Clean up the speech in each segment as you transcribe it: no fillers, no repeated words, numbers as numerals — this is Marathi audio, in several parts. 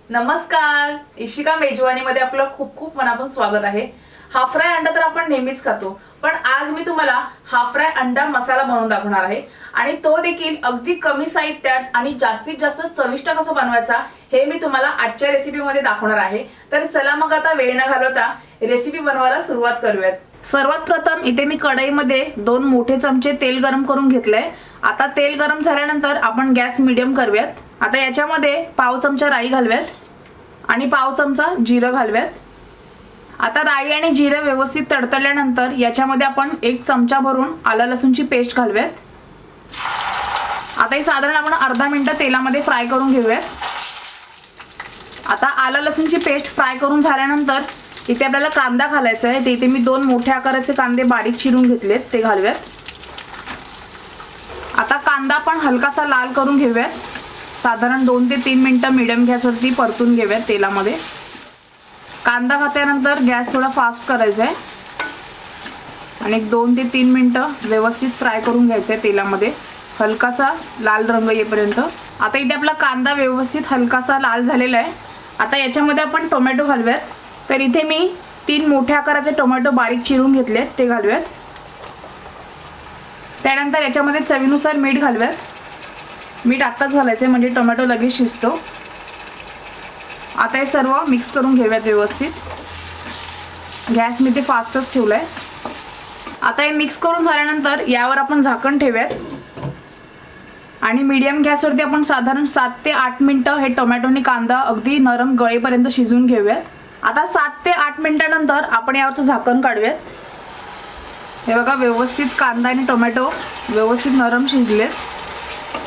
नमस्कार, इशिका मेजवानी मध्ये आपलं खूप खूप मनापासून स्वागत आहे। हाफ फ्राय अंडा तर आपण नेहमीच खातो, पण आज मी तुम्हाला हाफ फ्राय अंडा मसाला बनवून दाखवणार आहे आणि तो देखील अगदी कमी साहित्यात आणि जास्तीत जास्त चविष्ट कसा बनवायचा हे मी तुम्हाला आजच्या रेसिपी मध्ये दाखवणार आहे। तर चला मग आता वेळ न घालवता रेसिपी बनवायला सुरुवात करूयात। सर्वात प्रथम इथे मी कढईमध्ये 2 मोठे चमचे तेल गरम करून घेतलंय। आता तेल गरम झाल्यानंतर आपण गॅस मीडियम करूयात। आता याच्यामध्ये पाव चमचा राई घालूयात आणि पाव चमचा जिरं घालूयात। आता राई आणि जिरं व्यवस्थित तडतडल्यानंतर याच्यामध्ये आपण 1 चमचा भरून आलं लसूणची पेस्ट घालूयात। आता हे साधारण आपण अर्धा मिनिट तेलामध्ये फ्राय करून घेऊयात। आता आलं लसूणची पेस्ट फ्राय करून झाल्यानंतर इथे आपल्याला कांदा घालायचा आहे। इथे मी 2 मोठ्या आकाराचे कांदे बारीक चिरून घेतलेत, ते घालूयात। आता कांदा आपण हलकासा लाल करून घेऊयात। साधारण 2 ते 3 मिनिटं मीडियम गॅसवरती परतून घेऊयात तेलामध्ये। कांदा घातल्यानंतर गॅस थोडा फास्ट करायचा आहे आणि 2 ते 3 मिनिटं व्यवस्थित फ्राय करून घ्यायचं आहे तेलामध्ये, हलकासा लाल रंग येईपर्यंत। आता इथे आपला कांदा व्यवस्थित हलकासा लाल झालेला आहे। आता याच्यामध्ये आपण टोमॅटो घालूयात। तर इथे मी 3 मोठ्या आकाराचे टोमॅटो बारीक चिरून घेतलेत, ते घालूयात। त्यानंतर याच्यामध्ये चवीनुसार मीठ घालूयात। मीठ आत्ताच घालायचं म्हणजे टोमॅटो लगेच शिजतो। आता हे सर्व मिक्स करून घेऊयात व्यवस्थित। गॅस मी ते फास्टच ठेवलाय। आता हे मिक्स करून झाल्यानंतर यावर आपण झाकण ठेवूयात आणि मीडियम गॅसवरती आपण साधारण 7 ते 8 मिनिटं हे टोमॅटो आणि कांदा अगदी नरम गळेपर्यंत शिजवून घेऊयात। आता 7 ते 8 मिनिटांनंतर आपण यावरचं झाकण काढूयात। हे बघा, व्यवस्थित कांदा आणि टोमॅटो व्यवस्थित नरम शिजलेत,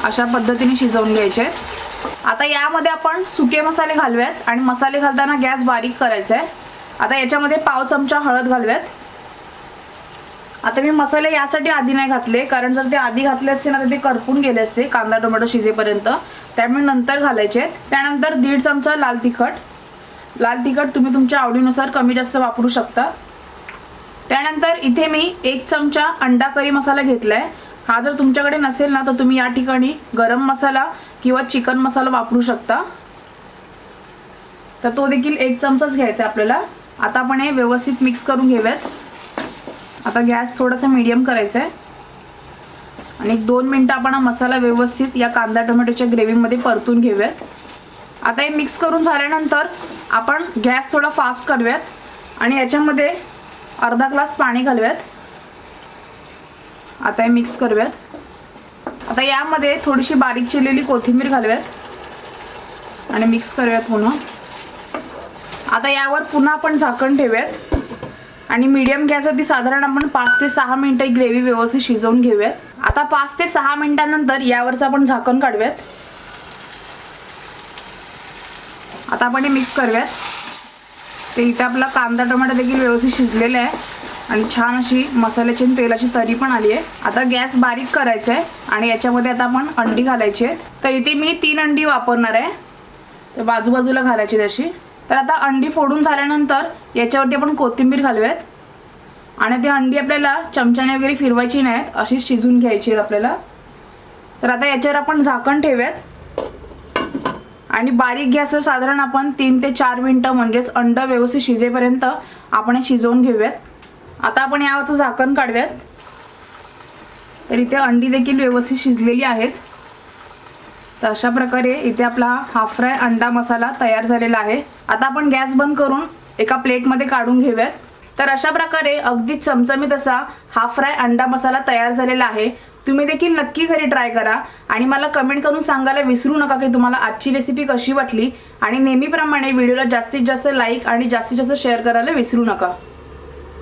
अशा पद्धतीने शिजवून घ्यायचे आहेत। आता यामध्ये आपण सुके मसाले घालूयात आणि मसाले घालताना गॅस बारीक करायचा आहे। आता याच्यामध्ये पाव चमचा हळद घालूयात। आता मी मसाले यासाठी आधी नाही घातले, कारण जर ते आधी घातले असते ना तर ते करपून गेले असते कांदा टोमॅटो शिजेपर्यंत, त्यामुळे नंतर घालायचे आहेत। त्यानंतर 1.5 चमचा लाल तिखट तुम्ही तुमच्या आवडीनुसार कमी जास्त वापरू शकता। त्यानंतर इथे मी 1 चमचा अंडा करी मसाला घेतलाय। हा जर तुमच्याकडे नसेल ना तर तुम्ही या ठिकाणी गरम मसाला किंवा चिकन मसाला वापरू शकता, तर तो देखील 1 चमचाच घ्यायचा आपल्याला। आता आपण हे व्यवस्थित मिक्स करून घेऊयात। आता गॅस थोडासा मीडियम करायचा आहे आणि 2 मिनिटं आपण हा मसाला व्यवस्थित या कांदा टोमॅटोच्या ग्रेव्हीमध्ये परतून घेऊयात। आता हे मिक्स करून झाल्यानंतर आपण गॅस थोडा फास्ट करूयात आणि याच्यामध्ये अर्धा ग्लास पाणी घालूयात। आता हे मिक्स करूयात। आता यामध्ये थोडीशी बारीक चिरलेली कोथिंबीर घालूयात आणि मिक्स करूयात पुन्हा। आता यावर पुन्हा आपण झाकण ठेवूयात आणि मीडियम गॅसवरती साधारण आपण 5 ते 6 मिनिटं ही ग्रेव्ही व्यवस्थित शिजवून घेऊयात। आता 5 ते 6 मिनिटांनंतर यावरचं आपण झाकण काढूयात। आता आपण हे मिक्स करूयात। ते इथे आपला कांदा टोमॅटो देखील व्यवस्थित शिजलेला आहे आणि छान अशी मसाल्याची आणि तेलाची तरी पण आली आहे। आता गॅस बारीक करायचा आहे आणि याच्यामध्ये आता आपण अंडी घालायची आहेत। तर इथे मी 3 अंडी वापरणार आहे, तर बाजूबाजूला घालायची तशी। तर आता अंडी फोडून झाल्यानंतर याच्यावरती आपण कोथिंबीर घालूयात आणि ती अंडी आपल्याला चमच्याने वगैरे फिरवायची नाहीत, अशी शिजून घ्यायची आहेत आपल्याला। तर आता याच्यावर आपण झाकण ठेवूयात आणि बारीक गॅसवर साधारण आपण 3 ते 4 मिनिटं म्हणजेच अंड व्यवस्थित शिजेपर्यंत आपण हे शिजवून घेऊयात। आता आपण यावरचं झाकण काढूयात। तर इथे अंडी देखील व्यवस्थित शिजलेली आहेत। तर अशा प्रकारे इथे आपला हाफ फ्राय अंडा मसाला तयार झालेला आहे। आता आपण गॅस बंद करून एका प्लेटमध्ये काढून घेऊयात। तर अशा प्रकारे अगदी चमचमीत असा हाफ फ्राय अंडा मसाला तयार झालेला आहे। तुम्ही देखील नक्की घरी ट्राय करा आणि मला कमेंट करून सांगायला विसरू नका की तुम्हाला आजची रेसिपी कशी वाटली, आणि नेहमीप्रमाणे व्हिडिओला जास्तीत जास्त लाईक आणि जास्तीत जास्त शेअर करायला विसरू नका।